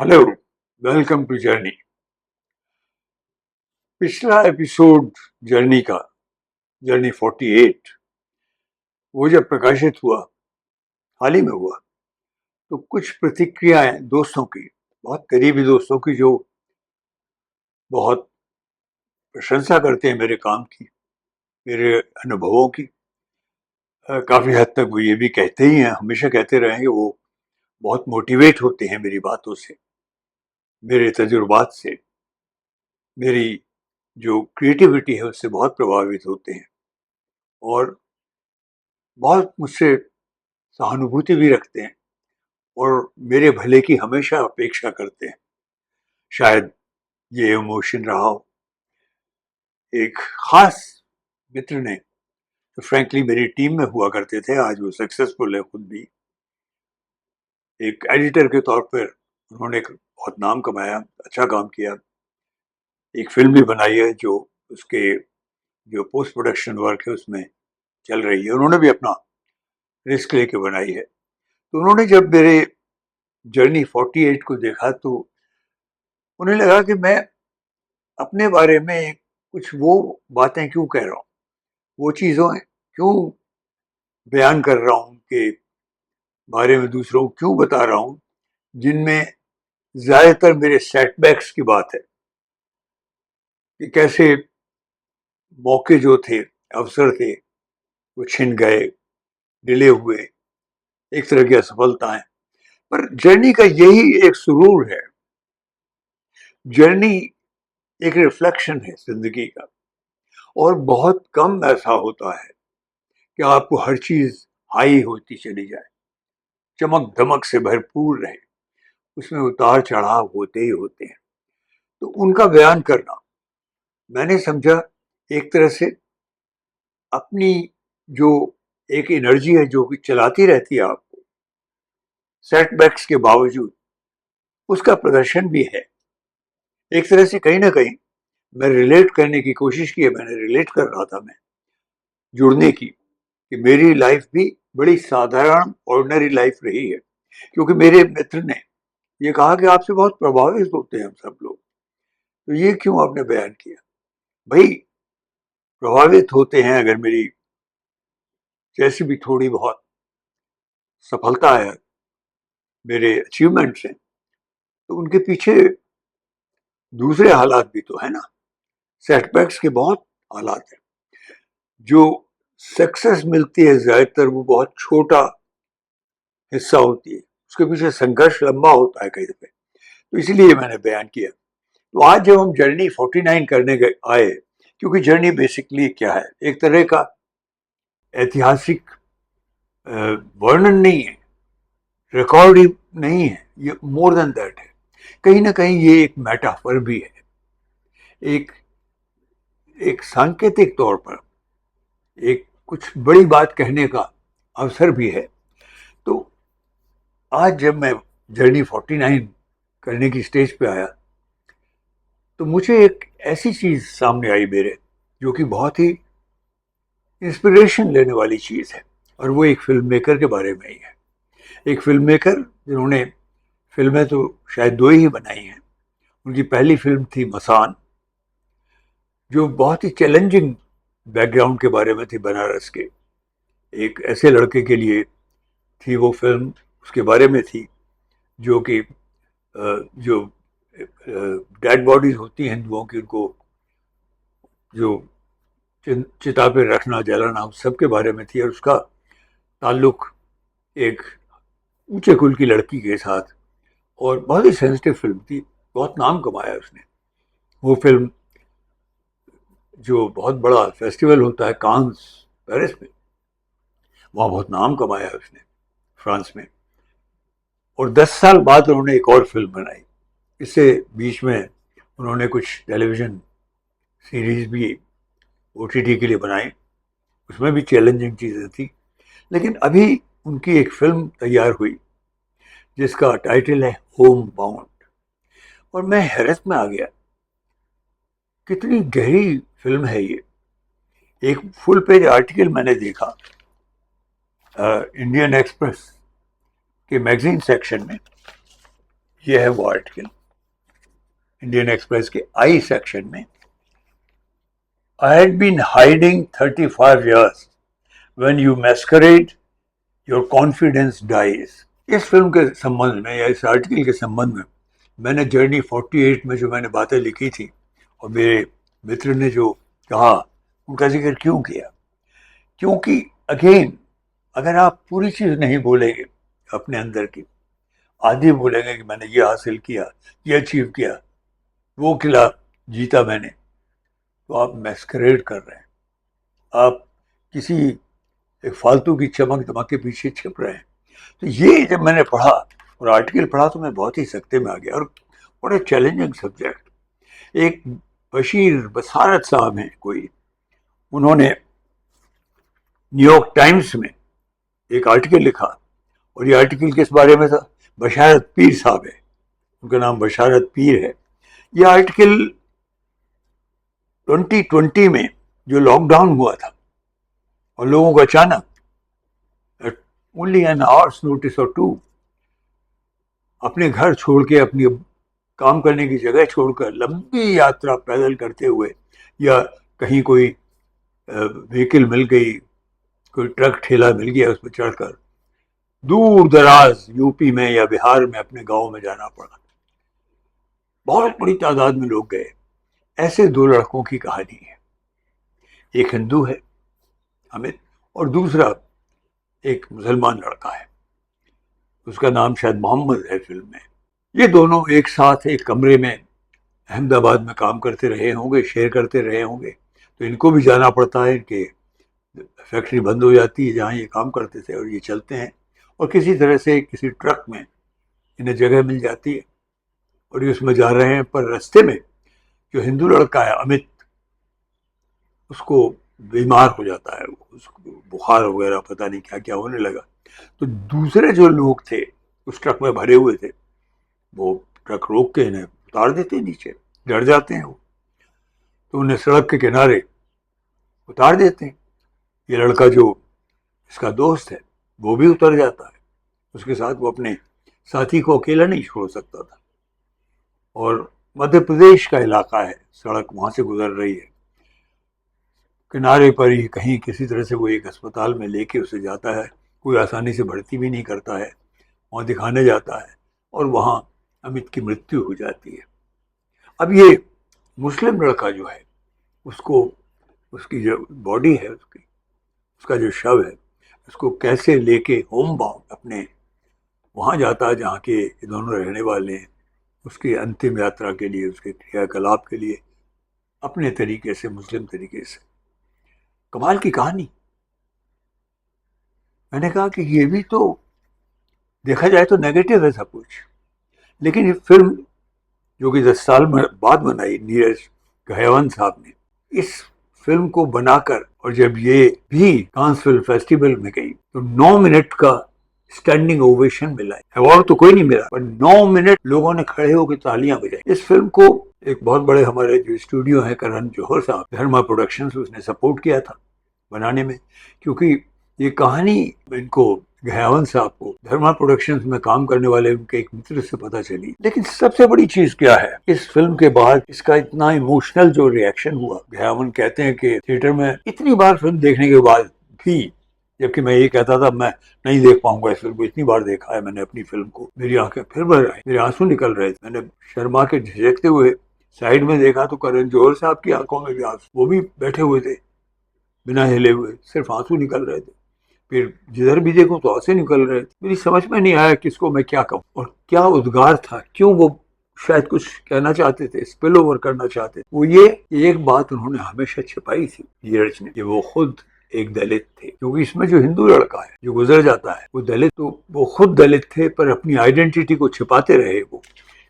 Hello, welcome to journey. पिछला episode journey का, journey 48, वो जब प्रकाशित हुआ, हाल ही में हुआ, तो कुछ प्रतिक्रियाएं दोस्तों की, बहुत करीबी दोस्तों की, जो बहुत प्रशंसा करते हैं मेरे काम की, मेरे अनुभवों की। काफी हद तक वो ये भी कहते ही हैं, हमेशा कहते रहे हैं कि वो बहुत मोटिवेट होते हैं मेरी बातों से, मेरे तजुर्बात से, मेरी जो क्रिएटिविटी है उससे बहुत प्रभावित होते हैं और बहुत मुझसे सहानुभूति भी रखते हैं और मेरे भले की हमेशा अपेक्षा करते हैं। शायद ये इमोशन रहा हो। एक खास मित्र ने, तो फ्रैंकली मेरी टीम में हुआ करते थे, आज वो सक्सेसफुल है खुद भी, एक एडिटर के तौर पर उन्होंने बहुत नाम कमाया, अच्छा काम किया। एक फिल्म भी बनाई है जो उसके जो पोस्ट प्रोडक्शन वर्क है उसमें चल रही है, उन्होंने भी अपना रिस्क लेके बनाई है। तो उन्होंने जब मेरे जर्नी 48 को देखा तो उन्हें लगा कि मैं अपने बारे में कुछ वो बातें क्यों कह रहा हूँ, वो चीज़ों क्यों बयान कर रहा हूँ, के बारे में दूसरों को क्यों बता रहा हूँ, जिनमें ज़्यादातर मेरे सेटबैक्स की बात है कि कैसे मौके जो थे, अवसर थे, वो छिन गए, डिले हुए, एक तरह की असफलताएं। पर जर्नी का यही एक सुरूर है, जर्नी एक रिफ्लेक्शन है जिंदगी का। और बहुत कम ऐसा होता है कि आपको हर चीज हाई होती चली जाए, चमक धमक से भरपूर रहे, उसमें उतार चढ़ाव होते ही होते हैं। तो उनका बयान करना मैंने समझा एक तरह से अपनी जो एक एनर्जी है जो कि चलाती रहती है आपको सेटबैक्स के बावजूद, उसका प्रदर्शन भी है। एक तरह से कहीं ना कहीं मैं रिलेट करने की कोशिश की है, मैंने रिलेट कर रहा था मैं जुड़ने की, कि मेरी लाइफ भी बड़ी साधारण ऑर्डिनरी लाइफ रही है। क्योंकि मेरे मित्र ने ये कहा कि आपसे बहुत प्रभावित होते हैं हम सब लोग, तो ये क्यों आपने बयान किया? भाई, प्रभावित होते हैं अगर मेरी जैसी भी थोड़ी बहुत सफलता है, मेरे अचीवमेंट्स हैं, तो उनके पीछे दूसरे हालात भी तो है ना। सेटबैक्स के बहुत हालात हैं। जो सक्सेस मिलती है ज्यादातर वो बहुत छोटा हिस्सा होती है, उसके पीछे संघर्ष लंबा होता है कई दफे। तो इसीलिए मैंने बयान किया। तो आज जब हम जर्नी 49 करने गए आए, क्योंकि जर्नी बेसिकली क्या है, एक तरह का ऐतिहासिक वर्णन नहीं है, रिकॉर्ड ही नहीं है, ये मोर देन दैट है। कहीं ना कहीं ये एक मेटाफर भी है, एक एक सांकेतिक तौर पर एक कुछ बड़ी बात कहने का अवसर भी है। तो आज जब मैं जर्नी 49 करने की स्टेज पे आया तो मुझे एक ऐसी चीज सामने आई मेरे, जो कि बहुत ही इंस्पिरेशन लेने वाली चीज है। और वो एक फिल्म मेकर के बारे में ही है। एक फिल्म मेकर जिन्होंने फिल्में तो शायद दो ही बनाई हैं। उनकी पहली फिल्म थी मसान, जो बहुत ही चैलेंजिंग बैकग्राउंड के बारे में थी, बनारस के एक ऐसे लड़के के लिए थी वो फिल्म, उसके बारे में थी जो कि जो डेड बॉडीज होती हैं हिंदुओं की, उनको जो चिता पे रखना, जलाना, उस सब के बारे में थी। और उसका ताल्लुक एक ऊंचे कुल की लड़की के साथ, और बहुत ही सेंसिटिव फिल्म थी, बहुत नाम कमाया उसने। वो फिल्म जो बहुत बड़ा फेस्टिवल होता है कांस पेरिस में, वहाँ बहुत नाम कमाया उसने, फ्रांस में। और 10 साल बाद उन्होंने एक और फिल्म बनाई। इससे बीच में उन्होंने कुछ टेलीविजन सीरीज भी ओटीटी के लिए बनाई, उसमें भी चैलेंजिंग चीज़ें थी। लेकिन अभी उनकी एक फिल्म तैयार हुई जिसका टाइटल है होम बाउंड, और मैं हैरत में आ गया, कितनी गहरी फिल्म है ये। एक फुल पेज आर्टिकल मैंने देखा इंडियन एक्सप्रेस के मैगजीन सेक्शन में, ये है वो आर्टिकल इंडियन एक्सप्रेस के आई सेक्शन में। I had been hiding 35 years when you masquerade your confidence dies। इस फिल्म के संबंध में या इस आर्टिकल के संबंध में मैंने जर्नी 48 में जो मैंने बातें लिखी थी और मेरे मित्र ने जो कहा उनका जिक्र क्यों किया, क्योंकि अगेन अगर आप पूरी चीज़ नहीं बोलेंगे अपने अंदर की, आधी बोलेंगे कि मैंने ये हासिल किया, ये अचीव किया, वो किला जीता मैंने, तो आप मैस्करेड कर रहे हैं, आप किसी एक फालतू की चमक दमक के पीछे छिप रहे हैं। तो ये जब मैंने पढ़ा और आर्टिकल पढ़ा तो मैं बहुत ही सख्ते में आ गया। और बड़ा चैलेंजिंग सब्जेक्ट। एक बशीर बसारत साहब हैं कोई, उन्होंने न्यूयॉर्क टाइम्स में एक आर्टिकल लिखा और ये आर्टिकल किस बारे में था? बशारत पीर साहब है, उनका नाम बशारत पीर है। ये आर्टिकल 2020 में जो लॉकडाउन हुआ था और लोगों को अचानक ओनली एन आवर्स नोटिस और 2 अपने घर छोड़ के, अपनी काम करने की जगह छोड़कर लंबी यात्रा पैदल करते हुए या कहीं कोई व्हीकल मिल गई, कोई ट्रक ठेला मिल गया, उस पर चढ़कर दूर दराज यूपी में या बिहार में अपने गांव में जाना पड़ा। बहुत बड़ी तादाद में लोग गए। ऐसे 2 लड़कों की कहानी है। एक हिंदू है अमित और दूसरा एक मुसलमान लड़का है, उसका नाम शायद मोहम्मद है फिल्म में। ये दोनों एक साथ एक कमरे में अहमदाबाद में काम करते रहे होंगे, शेयर करते रहे होंगे, तो इनको भी जाना पड़ता है। इनके फैक्ट्री बंद हो जाती है जहाँ ये काम करते थे और ये चलते हैं और किसी तरह से किसी ट्रक में इन्हें जगह मिल जाती है और ये उसमें जा रहे हैं। पर रास्ते में जो हिंदू लड़का है अमित, उसको बीमार हो जाता है, उसको बुखार वगैरह पता नहीं क्या क्या होने लगा। तो दूसरे जो लोग थे उस ट्रक में भरे हुए थे, वो ट्रक रोक के इन्हें उतार देते नीचे, डर जाते हैं वो, तो उन्हें सड़क के किनारे उतार देते हैं। ये लड़का जो इसका दोस्त है वो भी उतर जाता है उसके साथ। वो अपने साथी को अकेला नहीं छोड़ सकता था। और मध्य प्रदेश का इलाका है, सड़क वहाँ से गुजर रही है, किनारे पर ही कहीं किसी तरह से वो एक अस्पताल में लेके उसे जाता है। कोई आसानी से भर्ती भी नहीं करता है, वहाँ दिखाने जाता है और वहाँ अमित की मृत्यु हो जाती है। अब ये मुस्लिम लड़का जो है उसको, उसकी जो बॉडी है, उसका जो शव है, उसको कैसे लेके होम बाउंड अपने वहाँ जाता है जहाँ के ये दोनों रहने वाले हैं, उसकी अंतिम यात्रा के लिए, उसके क्रियाकलाप के लिए, अपने तरीके से, मुस्लिम तरीके से। कमाल की कहानी। मैंने कहा कि ये भी तो देखा जाए तो नेगेटिव है सब कुछ, लेकिन ये फिल्म जो कि 10 साल बाद बनाई नीरज गहवन साहब ने, इस फिल्म को बनाकर और जब ये भी कांस फिल्म फेस्टिवल में गई तो 9 मिनट का स्टैंडिंग ओवेशन मिला। अवार्ड तो कोई नहीं मिला, पर 9 मिनट लोगों ने खड़े होकर तालियां बजाई। इस फिल्म को एक बहुत बड़े हमारे जो स्टूडियो है करण जौहर साहब, धर्मा प्रोडक्शंस, उसने सपोर्ट किया था बनाने में, क्योंकि ये कहानी इनको गहवन साहब को धर्मा प्रोडक्शंस में काम करने वाले उनके एक मित्र से पता चली। लेकिन सबसे बड़ी चीज क्या है, इस फिल्म के बाद इसका इतना इमोशनल जो रिएक्शन हुआ। गहवन कहते हैं कि थिएटर में इतनी बार फिल्म देखने के बाद भी, जबकि मैं ये कहता था मैं नहीं देख पाऊंगा इस फिल्म को, इतनी बार देखा है मैंने अपनी फिल्म को, मेरी आंखें फिर भर आई, मेरे आंसू निकल रहे थे। मैंने शर्मा के झिझकते हुए साइड में देखा तो करण जौहर साहब की आंखों में भी आंसू, वो भी बैठे हुए थे बिना हिले हुए, सिर्फ आंसू निकल रहे थे। फिर जिधर भी देखो तो आंसू निकल रहे थे। मेरी समझ में नहीं आया किसको मैं क्या कहूँ और क्या उद्गार था, क्यों वो शायद कुछ कहना चाहते थे, स्पिल ओवर करना चाहते थे। वो ये एक बात उन्होंने हमेशा छिपाई थी नीरज ने, कि वो खुद एक दलित थे। क्योंकि इसमें जो हिंदू लड़का है जो गुजर जाता है वो दलित, तो वो खुद दलित थे पर अपनी आइडेंटिटी को छिपाते रहे। वो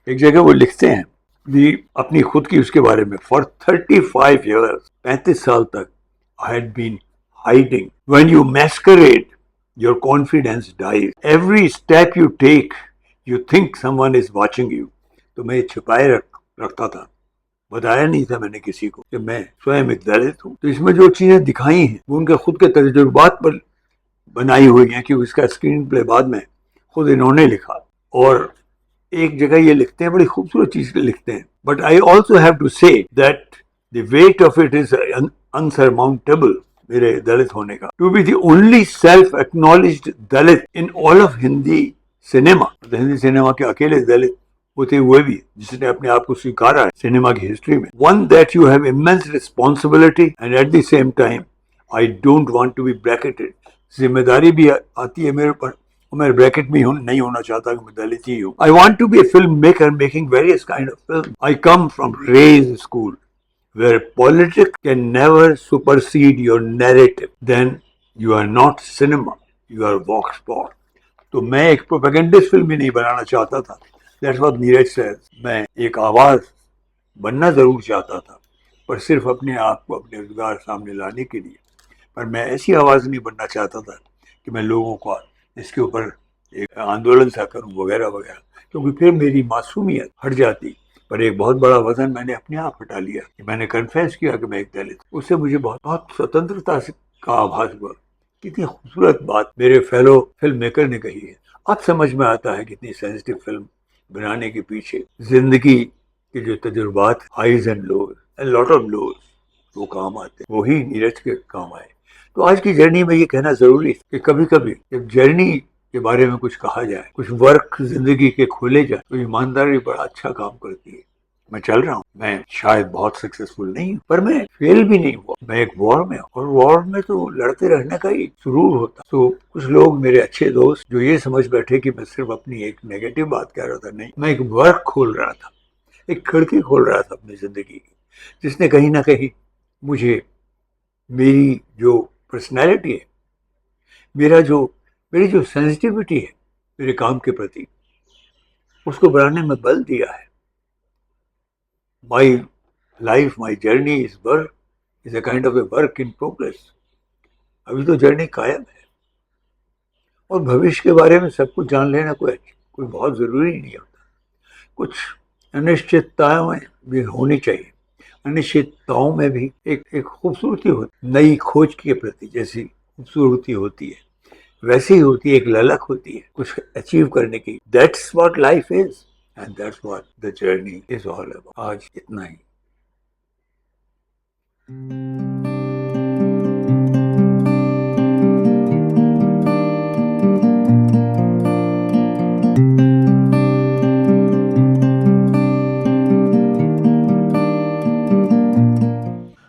एक जगह वो लिखते हैं भी अपनी खुद की उसके बारे में, फॉर 35 years 35 साल तक I had been hiding. When you masquerade, your confidence dies. Every step you take, you think someone is watching you. तो मैं छिपाए रखता था, बताया नहीं था मैंने किसी को कि मैं स्वयं एक दलित हूँ। तो इसमें जो चीजें दिखाई हैं वो उनके खुद के तजुर्बात पर बनाई हुई हैं, क्योंकि इसका स्क्रीन प्ले बाद में खुद इन्होंने लिखा। और एक जगह ये लिखते हैं, बड़ी खूबसूरत चीज लिखते हैं, but I also have to say that the weight of it is unsurmountable, मेरे दलित होने का, to be the only self acknowledged Dalit in all of Hindi cinema, Hindi cinema के अकेले दलित होते हुए भी जिसने अपने आप को स्वीकारा है सिनेमा की हिस्ट्री में. One that you have immense responsibility and at the same time I don't want to be bracketed. जिम्मेदारी भी आती है मेरे ऊपर, मैं ब्रैकेट में नहीं होना चाहता कि मैं दलित ही हूँ. I want to be a film maker making various kind of film. I come from Ray's school where politics can never supersede your narrative, then you are not cinema, you are vox pop. तो मैं एक propagandist film भी नहीं बनाना चाहता था. That's what Neeraj says. मैं एक आवाज बनना जरूर चाहता था, पर सिर्फ अपने आप को अपने रोजगार सामने लाने के लिए. पर मैं ऐसी आवाज नहीं बनना चाहता था कि मैं लोगों को इसके ऊपर एक आंदोलन सा करूं वगैरह वगैरह, क्योंकि फिर मेरी मासूमियत हट जाती. पर एक बहुत बड़ा वजन मैंने अपने आप हटा लिया कि मैंने कन्फेस किया कि मैं एक दलित. उससे मुझे बहुत बहुत स्वतंत्रता का आभास हुआ. कितनी खूबसूरत बात मेरे फेलो फिल्म मेकर ने कही है. अब समझ में आता है कितनी सेंसिटिव फिल्म बनाने के पीछे जिंदगी के जो तजुर्बात, highs and lows and lot of lows, वो काम आते, वही नीरज के काम आए. तो आज की जर्नी में ये कहना जरूरी है कि कभी कभी जब जर्नी के बारे में कुछ कहा जाए, कुछ वर्क जिंदगी के खोले जाए, तो ईमानदारी बड़ा अच्छा काम करती है. मैं चल रहा हूँ, मैं शायद बहुत सक्सेसफुल नहीं हूँ, पर मैं फेल भी नहीं हुआ. मैं एक वॉर में हूँ, और वॉर में तो लड़ते रहने का ही सुरूर होता. तो कुछ लोग मेरे अच्छे दोस्त जो ये समझ बैठे कि मैं सिर्फ अपनी एक नेगेटिव बात कह रहा था, नहीं, मैं एक वर्क खोल रहा था, एक खिड़की खोल रहा था अपनी जिंदगी की, जिसने कहीं ना कहीं मुझे मेरी जो पर्सनैलिटी है, मेरी जो सेंसिटिविटी है मेरे काम के प्रति, उसको बढ़ाने में बल दिया है. My life, my journey is a kind of A work in progress. अभी तो जर्नी कायम है, और भविष्य के बारे में सब कुछ जान लेना कोई बहुत जरूरी नहीं होता. कुछ अनिश्चितताएं भी होनी चाहिए. अनिश्चितताओं में भी एक खूबसूरती होती, नई खोज के प्रति जैसी खूबसूरती होती है, वैसी ही होती है, एक ललक होती है कुछ अचीव करने की. That's what life is and that's what the journey is all about. आज इतना ही.